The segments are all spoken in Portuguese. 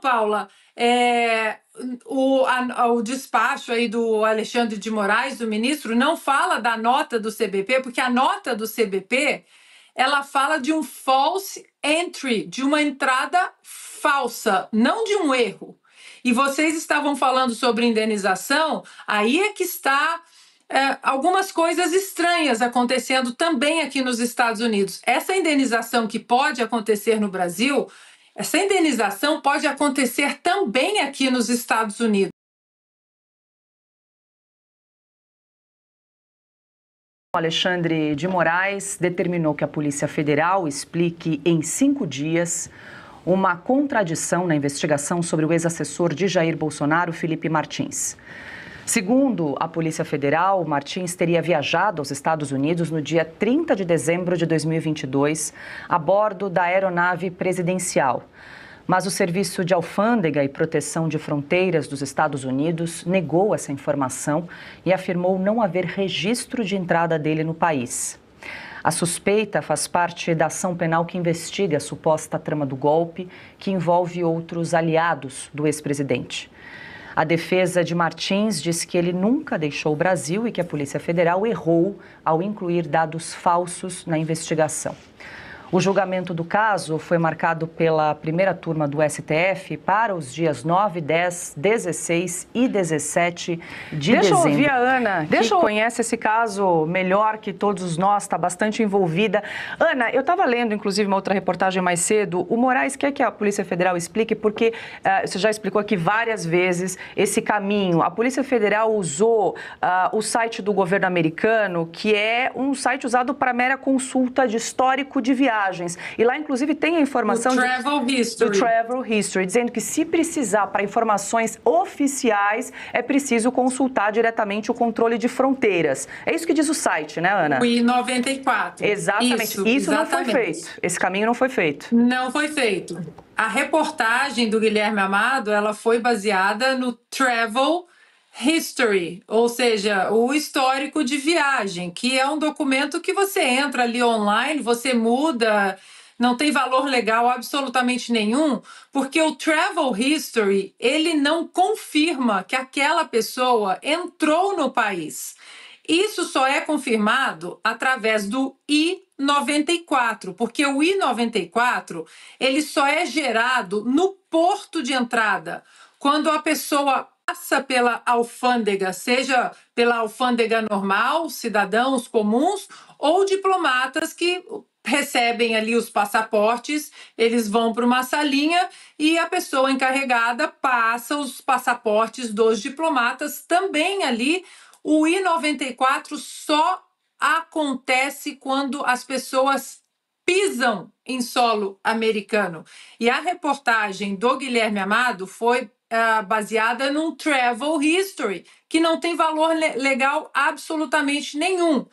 Paula, o despacho aí do Alexandre de Moraes, do ministro, não fala da nota do CBP, porque a nota do CBP ela fala de um false entry, de uma entrada falsa, não de um erro. E vocês estavam falando sobre indenização, aí é que está algumas coisas estranhas acontecendo também aqui nos Estados Unidos. Essa indenização que pode acontecer no Brasil, essa indenização pode acontecer também aqui nos Estados Unidos. Alexandre de Moraes determinou que a Polícia Federal explique em 5 dias uma contradição na investigação sobre o ex-assessor de Jair Bolsonaro, Felipe Martins. Segundo a Polícia Federal, Martins teria viajado aos Estados Unidos no dia 30 de dezembro de 2022 a bordo da aeronave presidencial. Mas o Serviço de Alfândega e Proteção de Fronteiras dos Estados Unidos negou essa informação e afirmou não haver registro de entrada dele no país. A suspeita faz parte da ação penal que investiga a suposta trama do golpe, que envolve outros aliados do ex-presidente. A defesa de Martins diz que ele nunca deixou o Brasil e que a Polícia Federal errou ao incluir dados falsos na investigação. O julgamento do caso foi marcado pela primeira turma do STF para os dias 9, 10, 16 e 17 de dezembro. Deixa eu ouvir a Ana, que conhece esse caso melhor que todos nós, está bastante envolvida. Ana, eu estava lendo, inclusive, uma outra reportagem mais cedo. O Moraes quer que a Polícia Federal explique, porque você já explicou aqui várias vezes esse caminho. A Polícia Federal usou o site do governo americano, que é um site usado para mera consulta de histórico de viagem. E lá, inclusive, tem a informação do Travel History, dizendo que se precisar para informações oficiais, é preciso consultar diretamente o controle de fronteiras. É isso que diz o site, né, Ana? O I-94. Exatamente. Isso não foi feito. Esse caminho não foi feito. Não foi feito. A reportagem do Guilherme Amado, ela foi baseada no Travel History, ou seja, o histórico de viagem, que é um documento que você entra ali online, você muda, não tem valor legal absolutamente nenhum, porque o Travel History, ele não confirma que aquela pessoa entrou no país. Isso só é confirmado através do I-94, porque o I-94, ele só é gerado no porto de entrada, quando a pessoa passa pela alfândega, seja pela alfândega normal, cidadãos comuns, ou diplomatas que recebem ali os passaportes, eles vão para uma salinha e a pessoa encarregada passa os passaportes dos diplomatas também ali. O I-94 só acontece quando as pessoas pisam em solo americano. E a reportagem do Guilherme Amado foi baseada num Travel History, que não tem valor legal absolutamente nenhum.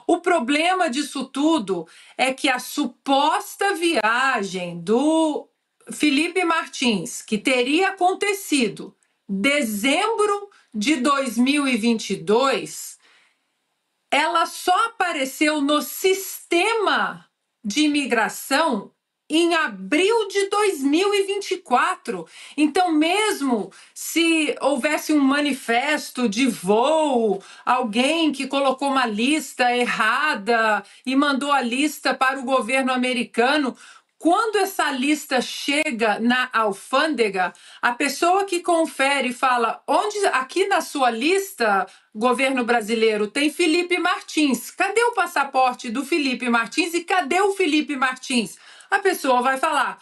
O problema disso tudo é que a suposta viagem do Felipe Martins, que teria acontecido em dezembro de 2022, ela só apareceu no sistema de imigração em abril de 2024. Então, mesmo se houvesse um manifesto de voo, alguém que colocou uma lista errada e mandou a lista para o governo americano, quando essa lista chega na alfândega, a pessoa que confere fala: onde aqui na sua lista, governo brasileiro, tem Felipe Martins. Cadê o passaporte do Felipe Martins e cadê o Felipe Martins? A pessoa vai falar: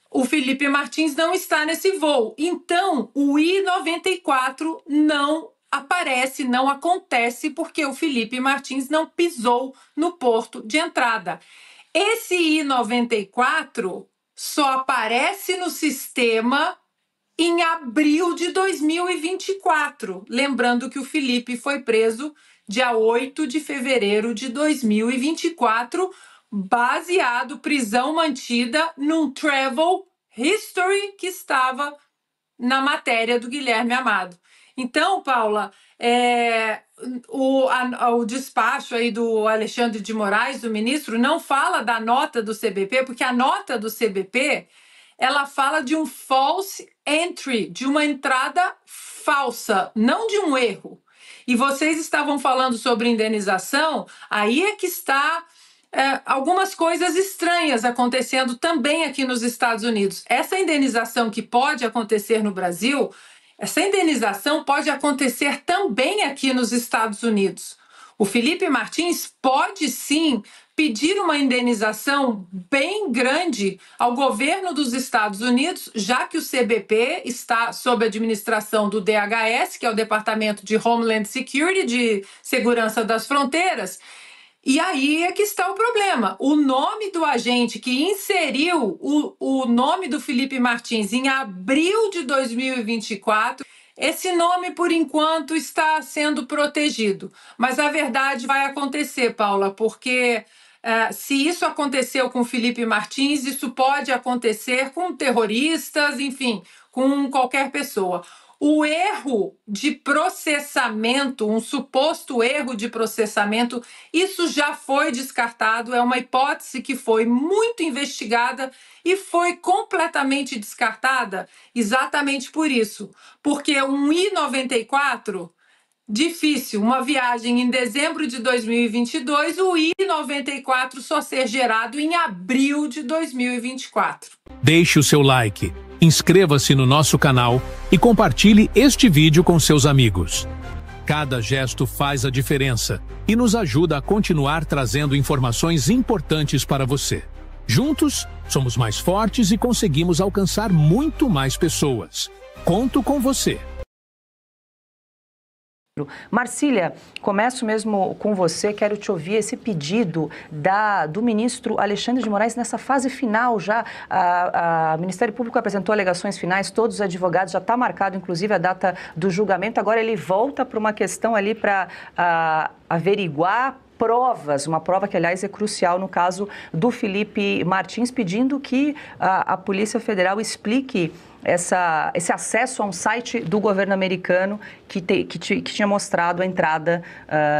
o Felipe Martins não está nesse voo. Então, o I-94 não aparece, não acontece, porque o Felipe Martins não pisou no porto de entrada. Esse I-94 só aparece no sistema em abril de 2024. Lembrando que o Felipe foi preso dia 8 de fevereiro de 2024, baseado, prisão mantida num Travel History que estava na matéria do Guilherme Amado. Então, Paula, o despacho aí do Alexandre de Moraes, do ministro, não fala da nota do CBP, porque a nota do CBP ela fala de um false entry, de uma entrada falsa, não de um erro. E vocês estavam falando sobre indenização, aí é que está algumas coisas estranhas acontecendo também aqui nos Estados Unidos. Essa indenização que pode acontecer no Brasil, essa indenização pode acontecer também aqui nos Estados Unidos. O Felipe Martins pode sim pedir uma indenização bem grande ao governo dos Estados Unidos, já que o CBP está sob a administração do DHS, que é o Departamento de Homeland Security, de Segurança das Fronteiras. E aí é que está o problema. O nome do agente que inseriu o nome do Felipe Martins em abril de 2024, esse nome, por enquanto, está sendo protegido. Mas a verdade vai acontecer, Paula, porque se isso aconteceu com o Felipe Martins, isso pode acontecer com terroristas, enfim, com qualquer pessoa. O erro de processamento, um suposto erro de processamento, isso já foi descartado, é uma hipótese que foi muito investigada e foi completamente descartada exatamente por isso. Porque um I-94, difícil, uma viagem em dezembro de 2022, o I-94 só ser gerado em abril de 2024. Deixe o seu like. Inscreva-se no nosso canal e compartilhe este vídeo com seus amigos. Cada gesto faz a diferença e nos ajuda a continuar trazendo informações importantes para você. Juntos, somos mais fortes e conseguimos alcançar muito mais pessoas. Conto com você. Marcília, começo mesmo com você, quero te ouvir esse pedido do ministro Alexandre de Moraes nessa fase final já. O Ministério Público apresentou alegações finais, todos os advogados, já está marcado inclusive a data do julgamento, agora ele volta para uma questão ali para averiguar provas, uma prova que, aliás, é crucial no caso do Felipe Martins, pedindo que a Polícia Federal explique esse acesso a um site do governo americano que tinha mostrado a entrada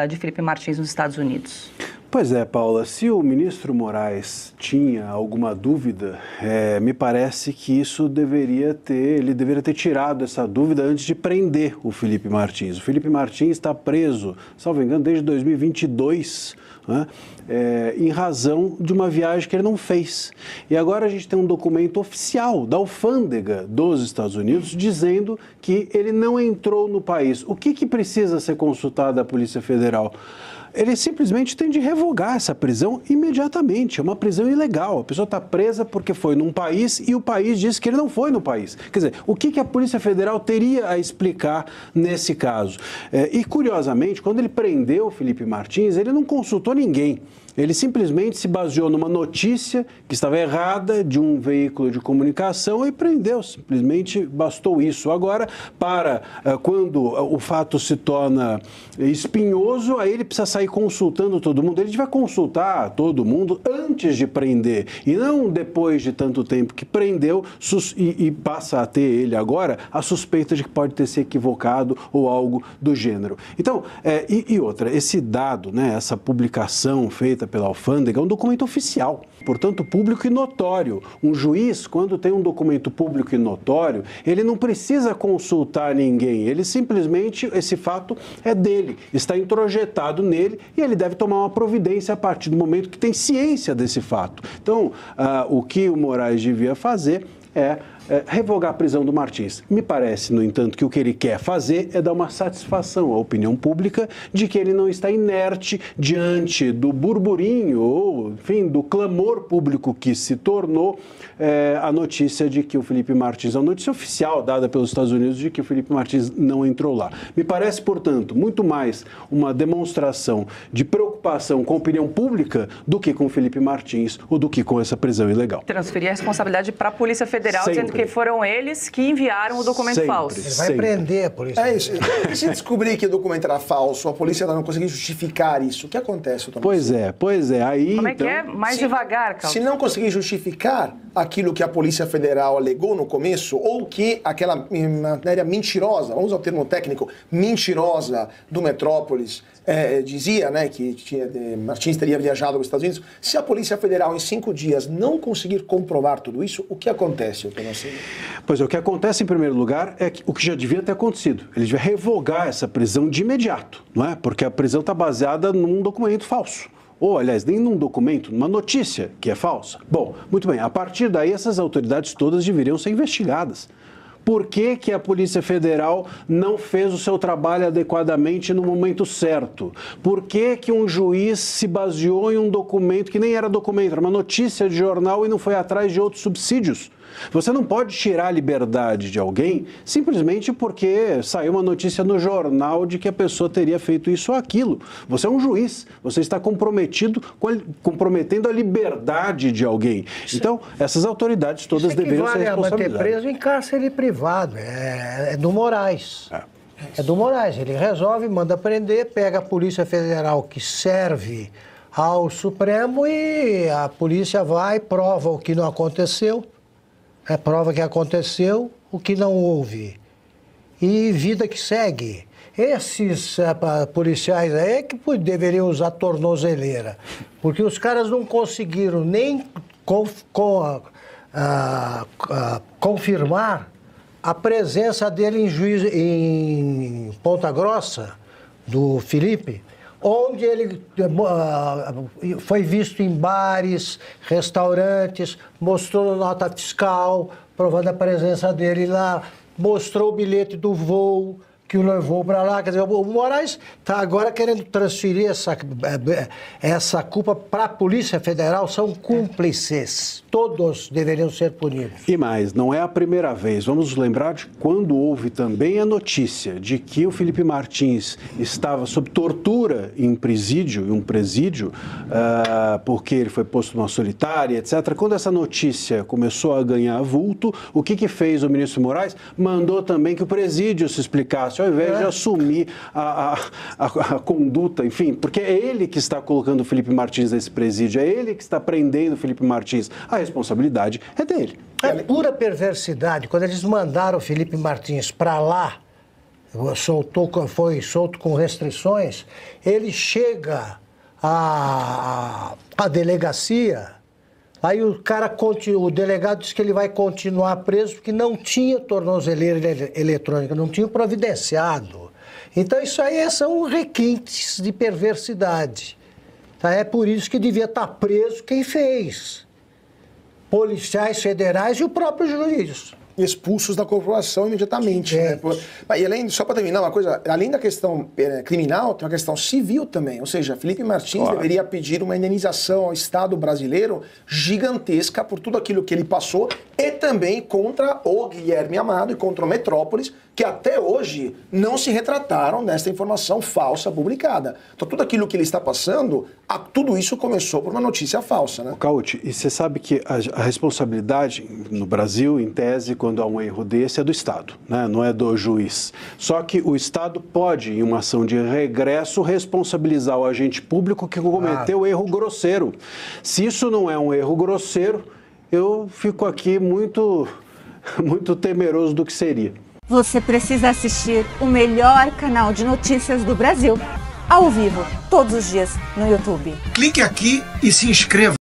de Felipe Martins nos Estados Unidos. Pois é, Paula, se o ministro Moraes tinha alguma dúvida, me parece que ele deveria ter tirado essa dúvida antes de prender o Felipe Martins. O Felipe Martins está preso, salvo engano, desde 2022, né? Em razão de uma viagem que ele não fez. E agora a gente tem um documento oficial da alfândega dos Estados Unidos dizendo que ele não entrou no país. O que precisa ser consultado à Polícia Federal? Ele simplesmente tem de revogar essa prisão imediatamente. É uma prisão ilegal. A pessoa está presa porque foi num país e o país disse que ele não foi no país. Quer dizer, o que a Polícia Federal teria a explicar nesse caso? E, curiosamente, quando ele prendeu o Felipe Martins, ele não consultou ninguém. Ele simplesmente se baseou numa notícia que estava errada de um veículo de comunicação e prendeu. Simplesmente bastou isso. Agora, quando o fato se torna espinhoso, aí ele precisa sair consultando todo mundo. Ele vai consultar todo mundo antes de prender e não depois de tanto tempo que prendeu e passa a ter ele agora a suspeita de que pode ter se equivocado ou algo do gênero. Então, outra, esse dado, né, essa publicação feita pela alfândega é um documento oficial, portanto público e notório. Um juiz, quando tem um documento público e notório, ele não precisa consultar ninguém, ele simplesmente, esse fato é dele, está introjetado nele e ele deve tomar uma providência a partir do momento que tem ciência desse fato. Então, o que o Moraes devia fazer é revogar a prisão do Martins. Me parece, no entanto, que o que ele quer fazer é dar uma satisfação à opinião pública de que ele não está inerte diante do burburinho ou, enfim, do clamor público que se tornou a notícia de que o Felipe Martins, a notícia oficial dada pelos Estados Unidos de que o Felipe Martins não entrou lá. Me parece, portanto, muito mais uma demonstração de preocupação com a opinião pública do que com o Felipe Martins ou do que com essa prisão ilegal. Transferir a responsabilidade para a Polícia Federal, dizendo que foram eles que enviaram o documento falso. Ele vai prender a polícia. É isso. E se descobrir que o documento era falso, a polícia não conseguir justificar isso, o que acontece, Tomás? Pois é. Aí, como é que é? Mais devagar, Carlos. Se não conseguir justificar aquilo que a Polícia Federal alegou no começo, ou que aquela matéria mentirosa, vamos usar o termo técnico, mentirosa do Metrópolis, dizia, né, que Martins teria viajado aos Estados Unidos. Se a Polícia Federal, em 5 dias, não conseguir comprovar tudo isso, o que acontece, doutor Marcelo? Pois é, o que acontece, em primeiro lugar, é o que já devia ter acontecido. Ele devia revogar essa prisão de imediato, não é? Porque a prisão está baseada num documento falso. Ou, aliás, nem num documento, numa notícia que é falsa. Bom, muito bem, a partir daí essas autoridades todas deveriam ser investigadas. Por que a Polícia Federal não fez o seu trabalho adequadamente no momento certo? Por que um juiz se baseou em um documento que nem era documento, era uma notícia de jornal e não foi atrás de outros subsídios? Você não pode tirar a liberdade de alguém simplesmente porque saiu uma notícia no jornal de que a pessoa teria feito isso ou aquilo. Você é um juiz, você está comprometendo a liberdade de alguém. Então, essas autoridades todas deveriam ser responsabilizadas. Manter preso em cárcere privado, é do Moraes. É do Moraes, ele resolve, manda prender, pega a Polícia Federal que serve ao Supremo e a polícia vai, prova o que não aconteceu. Prova que aconteceu, o que não houve. E vida que segue. Esses policiais aí que deveriam usar tornozeleira, porque os caras não conseguiram nem confirmar a presença dele em Ponta Grossa, do Felipe, onde ele foi visto em bares, restaurantes, mostrou nota fiscal, provando a presença dele lá, mostrou o bilhete do voo que o levou para lá. Quer dizer, o Moraes está agora querendo transferir essa culpa para a Polícia Federal, são cúmplices. Todos deveriam ser punidos. E mais, não é a primeira vez. Vamos lembrar de quando houve também a notícia de que o Felipe Martins estava sob tortura em um presídio, porque ele foi posto numa solitária, etc. Quando essa notícia começou a ganhar vulto, o que fez o ministro Moraes? Mandou também que o presídio se explicasse, ao invés de assumir a conduta, enfim, porque é ele que está colocando o Felipe Martins nesse presídio, é ele que está prendendo o Felipe Martins. A responsabilidade é dele. É pura perversidade. Quando eles mandaram o Felipe Martins para lá, foi solto com restrições, ele chega à delegacia, aí o delegado diz que ele vai continuar preso porque não tinha tornozeleira eletrônica, não tinha providenciado. Então isso aí são requintes de perversidade. Tá? É por isso que devia estar preso quem fez. Policiais federais e o próprio juiz. Expulsos da corporação imediatamente. Né? E além, só para terminar uma coisa, além da questão criminal, tem uma questão civil também. Ou seja, Felipe Martins deveria pedir uma indenização ao Estado brasileiro gigantesca por tudo aquilo que ele passou e também contra o Guilherme Amado e contra o Metrópolis, que até hoje não se retrataram dessa informação falsa publicada. Então tudo aquilo que ele está passando, tudo isso começou por uma notícia falsa, né? Cauti, e você sabe que a responsabilidade no Brasil, em tese, quando há um erro desse, é do Estado, né? Não é do juiz. Só que o Estado pode, em uma ação de regresso, responsabilizar o agente público que cometeu erro grosseiro. Se isso não é um erro grosseiro, eu fico aqui muito temeroso do que seria. Você precisa assistir o melhor canal de notícias do Brasil, ao vivo, todos os dias, no YouTube. Clique aqui e se inscreva.